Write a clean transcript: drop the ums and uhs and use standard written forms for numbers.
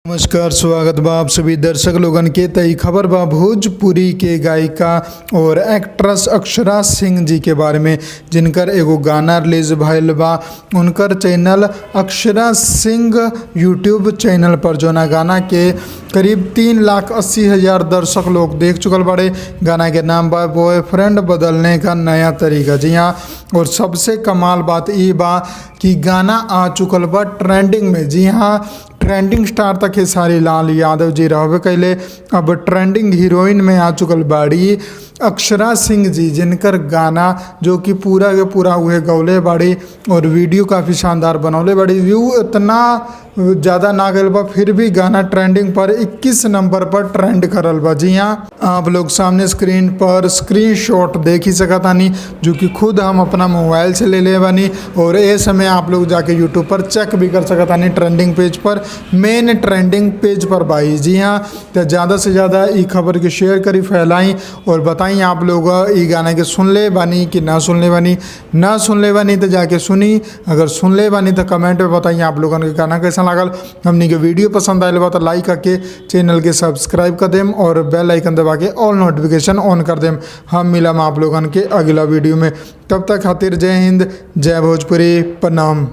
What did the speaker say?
नमस्कार, स्वागत बा आप सभी दर्शक लोगन के। तई खबर बा भोजपुरी के गायिका और एक्ट्रेस अक्षरा सिंह जी के बारे में, जिनकर एगो गाना रिलीज भइल बा। उनकर channel Akshara Singh YouTube channel पर जोना गाना के करीब 3,80,000 दर्शक लोग देख चुकल बड़े। गाना के नाम बा बॉयफ्रेंड बदलने का नया तरीका। जी हाँ, और सबसे कमाल बात ई बा कि गाना आ चुकल बा ट्रेंडिंग में। जी हाँ, ट्रेंडिंग स्टार तक खेसारी लाल यादव जी रहबे कैले, अब ट्रेंडिंग हीरोइन में आ चुकल बाड़ी अक्षरा सिंह जी, जिनकर गाना जो कि पूरा के पूरा उहे गौले बाड़ी और वीडियो काफ़ी शानदार बनौले बाड़ी। व्यू इतना ज़्यादा ना गल बा, फिर भी गाना ट्रेंडिंग पर 21 नंबर पर ट्रेंड करल बा। जी हाँ, आप लोग सामने स्क्रीन पर स्क्रीनशॉट देख ही सकतानी, जो कि खुद हम अपना मोबाइल से ले ले बानी। और ये समय आप लोग जाके यूट्यूब पर चेक भी कर सकतानी, ट्रेंडिंग पेज पर, मेन ट्रेंडिंग पेज पर भाई। जी हाँ, तो ज़्यादा से ज़्यादा ई खबर के शेयर करी, फैलाई और बताई आप लोग ई गाना के सुन ले बानी कि ना सुन ले बानी। ना सुन ले बानी तो जाके सुनी, अगर सुन ले बानी तो कमेंट में बताइए आप लोगों के गाना कैसा लागल। हमनी के वीडियो पसंद आयल बा तो लाइक करके चैनल के सब्सक्राइब कर देम और बेल आइकन दबा के ऑल नोटिफिकेशन ऑन कर देम। हम मिलम आप लोगन के अगला वीडियो में, तब तक खातिर जय हिंद, जय भोजपुरी, प्रणाम।